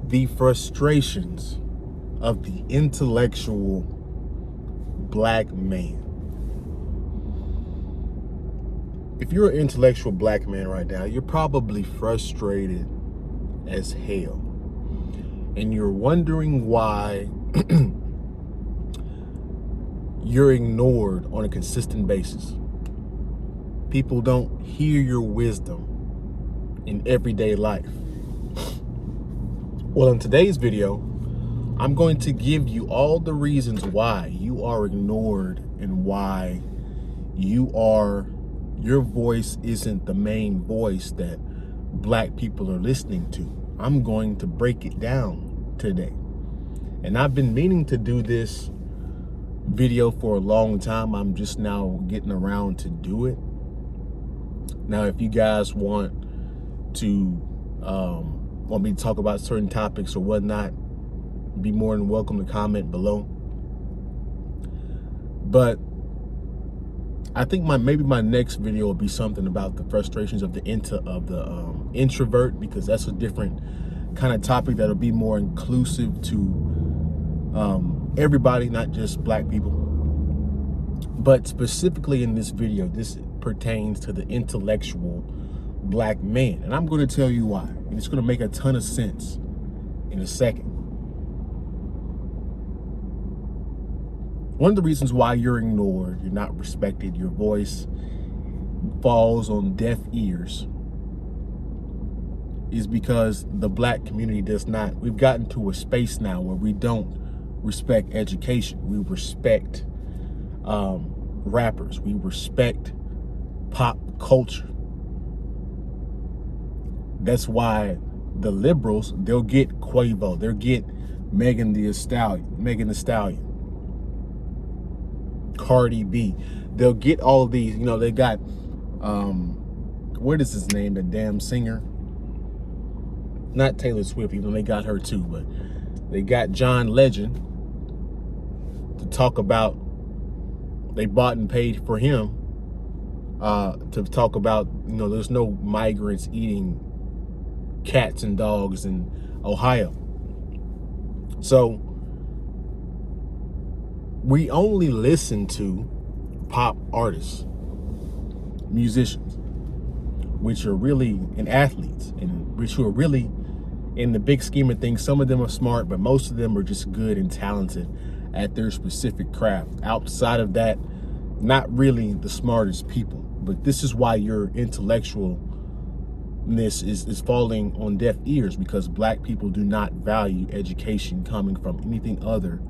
the frustrations of the intellectual black man. If you're an intellectual black man right now, you're probably frustrated as hell. And you're wondering why you're ignored on a consistent basis. People don't hear your wisdom in everyday life. Well, in today's video, I'm going to give you all the reasons why you are ignored and why your voice isn't the main voice that black people are listening to. I'm going to break it down today. And I've been meaning to do this video for a long time. I'm just now getting around to do it. Now, if you guys want me to talk about certain topics or whatnot, be more than welcome to comment below. But I think maybe my next video will be something about the frustrations of the introvert, because that's a different kind of topic that'll be more inclusive to everybody, not just black people. But specifically in this video, this pertains to the intellectual black man, and I'm going to tell you why, and it's going to make a ton of sense in a second. One of the reasons why you're ignored, you're not respected, your voice falls on deaf ears is because the black community does not. We've gotten to a space now where we don't respect education. We respect rappers. We respect pop culture. That's why the liberals, they'll get Quavo, they'll get Megan Thee Stallion, Cardi B. They'll get all these, they got, what is his name, the damn singer? Not Taylor Swift, even though they got her too, but they got John Legend to talk about, they bought and paid for him to talk about, there's no migrants eating cats and dogs in Ohio. So we only listen to pop artists, musicians, which are really, and athletes, and which are really, in the big scheme of things, some of them are smart, but most of them are just good and talented at their specific craft. Outside of that, not really the smartest people. But this is why your intellectualness is falling on deaf ears, because black people do not value education coming from anything other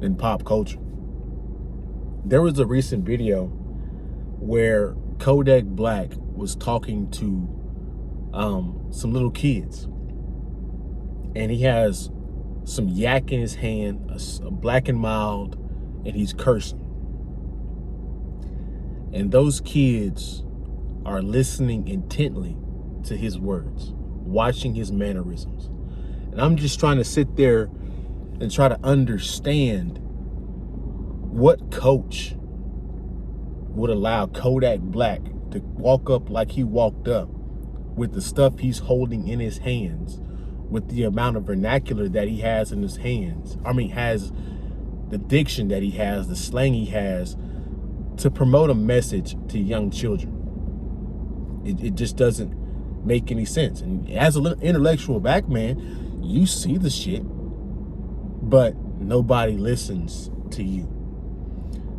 than pop culture. There was a recent video where Kodak Black was talking to some little kids, and he has some yak in his hand, a Black and Mild, and he's cursing. And those kids are listening intently to his words, watching his mannerisms. And I'm just trying to sit there and try to understand what coach would allow Kodak Black to walk up like he walked up with the stuff he's holding in his hands, with the amount of vernacular that he has in his hands. Has the diction that he has, the slang he has, to promote a message to young children. It just doesn't make any sense. And as an intellectual black man, you see the shit, but nobody listens to you,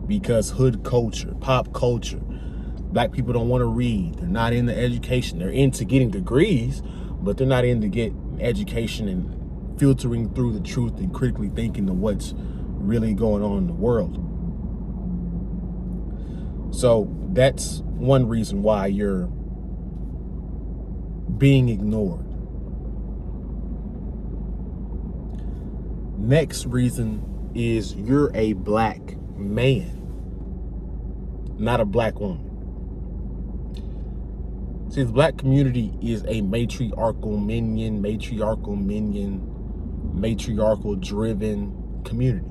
because hood culture, pop culture, black people don't want to read. They're not into education. They're into getting degrees, but they're not into getting education and filtering through the truth and critically thinking of what's really going on in the world. So that's one reason why you're being ignored. Next reason is you're a black man, not a black woman. See, the black community is a matriarchal driven community.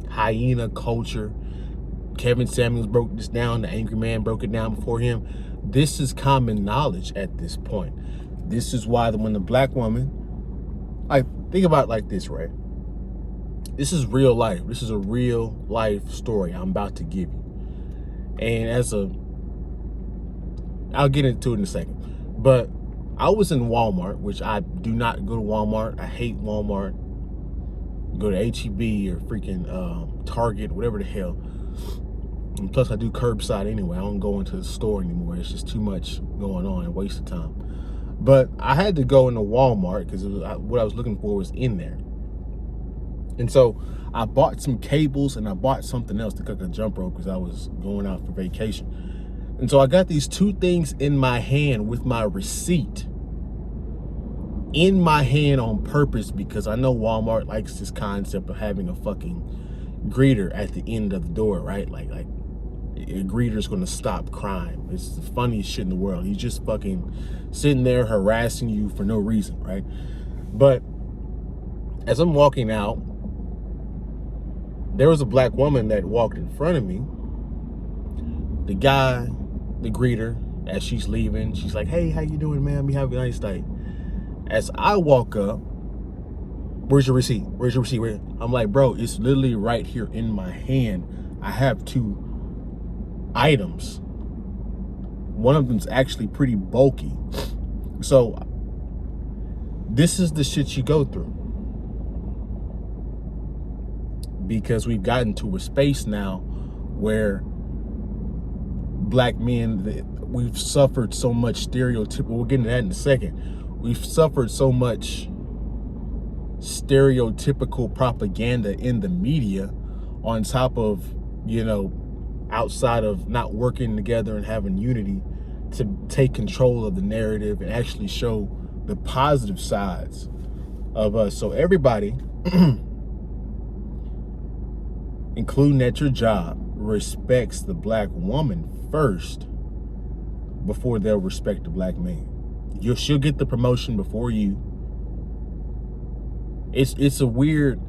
Hyena culture. Kevin Samuels broke this down. The Angry Man broke it down before him. This is common knowledge at this point. This is why when the black woman Like, think about it like this, right? This is real life. This is a real life story I'm about to give you. And I'll get into it in a second. But I was in Walmart, which I do not go to Walmart. I hate Walmart. Go to HEB or freaking Target, whatever the hell. And plus, I do curbside anyway. I don't go into the store anymore. It's just too much going on and waste of time. But I had to go into Walmart because what I was looking for was in there. And so I bought some cables and I bought something else to cook a jump rope because I was going out for vacation. And so I got these two things in my hand with my receipt in my hand on purpose because I know Walmart likes this concept of having a fucking greeter at the end of the door, right? Like a greeter's gonna stop crime. It's the funniest shit in the world. He's just fucking sitting there harassing you for no reason, right? But as I'm walking out, there was a black woman that walked in front of me. The guy, the greeter, as she's leaving, she's like, "Hey, how you doing, ma'am? You have a nice day." As I walk up, "Where's your receipt? Where's your receipt?" I'm like, "Bro, it's literally right here in my hand. I have two items. One of them's actually pretty bulky." So this is the shit you go through. Because we've gotten to a space now where black men, we've suffered so much stereotypical, we'll get into that in a second. We've suffered so much stereotypical propaganda in the media on top of, outside of not working together and having unity to take control of the narrative and actually show the positive sides of us. So everybody, including at your job, respects the black woman first before they'll respect the black man. She'll get the promotion before you. It's a weird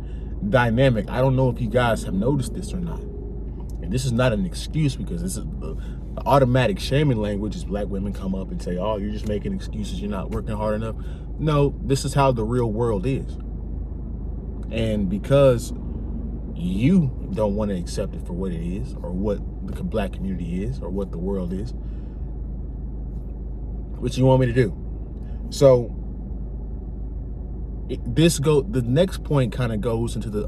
dynamic. I don't know if you guys have noticed this or not. And this is not an excuse because this is the automatic shaming language is black women come up and say, "Oh, you're just making excuses. You're not working hard enough." No, this is how the real world is. And because you don't want to accept it for what it is or what the black community is or what the world is, what you want me to do? So the next point kind of goes into the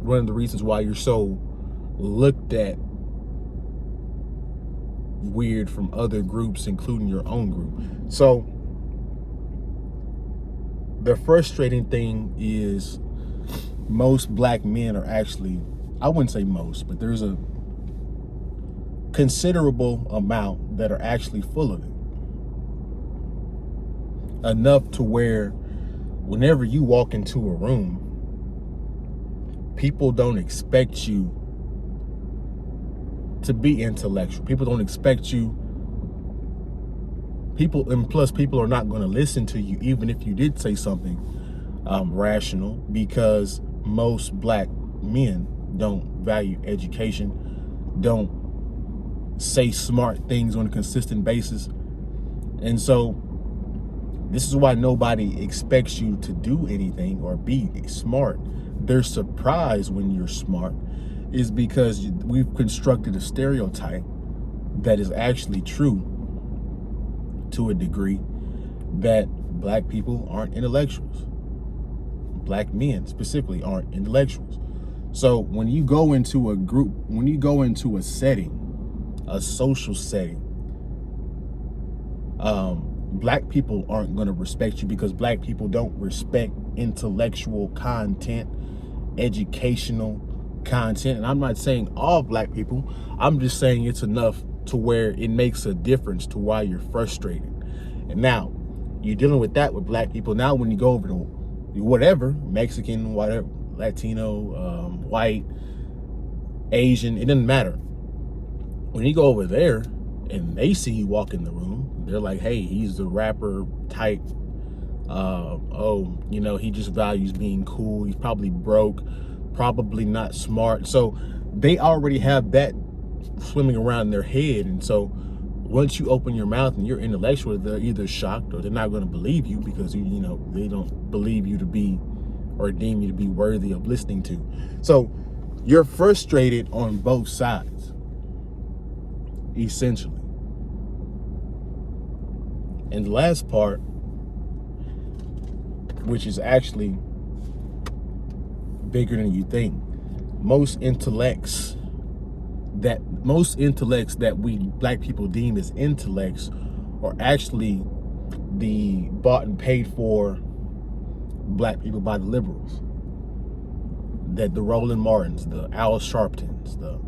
one of the reasons why you're so looked at weird from other groups, including your own group. So the frustrating thing is most black men are actually, I wouldn't say most, but there's a considerable amount that are actually full of it. Enough to where whenever you walk into a room, people don't expect you to be intellectual. People don't expect you. And plus people are not going to listen to you even if you did say something rational, because most black men don't value education, don't say smart things on a consistent basis. And so this is why nobody expects you to do anything or be smart. They're surprised when you're smart, is because we've constructed a stereotype that is actually true to a degree, that black people aren't intellectuals. Black men specifically aren't intellectuals. So when you go into a group, when you go into a setting, a social setting, black people aren't going to respect you because black people don't respect intellectual content, educational content. And I'm not saying all black people, I'm just saying it's enough to where it makes a difference to why you're frustrated. And now you're dealing with that with black people. Now when you go over to whatever, Mexican, whatever, Latino, white, Asian, it doesn't matter. When you go over there and they see you walk in the room, they're like, "Hey, he's the rapper type. He just values being cool. He's probably broke, probably not smart." So they already have that swimming around their head. And so once you open your mouth and you're intellectual, they're either shocked or they're not going to believe you because you know they don't believe you to be or deem you to be worthy of listening to. So you're frustrated on both sides, essentially. And the last part, which is actually bigger than you think, most intellects that we black people deem as intellects are actually the bought and paid for black people by the liberals. That the Roland Martins, the Al Sharptons, the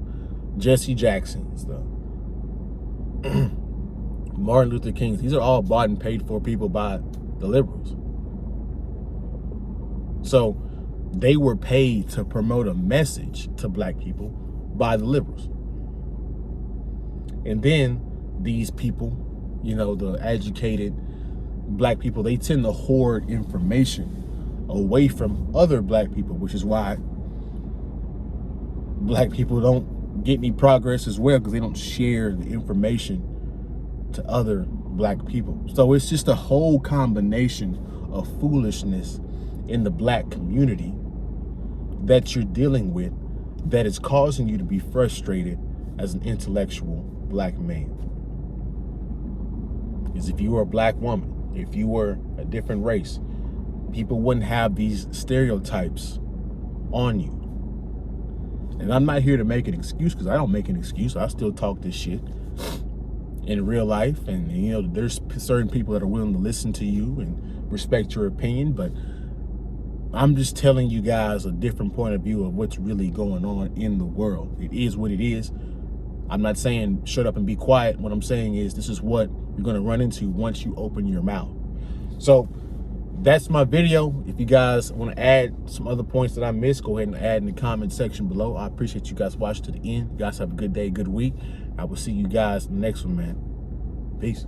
Jesse Jacksons, the Martin Luther Kings, these are all bought and paid for people by the liberals. So they were paid to promote a message to black people by the liberals. And then these people, you know, the educated black people, they tend to hoard information away from other black people, which is why black people don't get any progress as well, because they don't share the information to other black people. So it's just a whole combination of foolishness in the black community that you're dealing with that is causing you to be frustrated as an intellectual black man. Because if you were a black woman, if you were a different race, people wouldn't have these stereotypes on you. And I'm not here to make an excuse, because I don't make an excuse. I still talk this shit in real life. And, you know, there's certain people that are willing to listen to you and respect your opinion. But I'm just telling you guys a different point of view of what's really going on in the world. It is what it is. I'm not saying shut up and be quiet. What I'm saying is this is what you're going to run into once you open your mouth. So that's my video. If you guys want to add some other points that I missed, go ahead and add in the comment section below. I appreciate you guys watching to the end. You guys have a good day, good week. I will see you guys in the next one, man. Peace.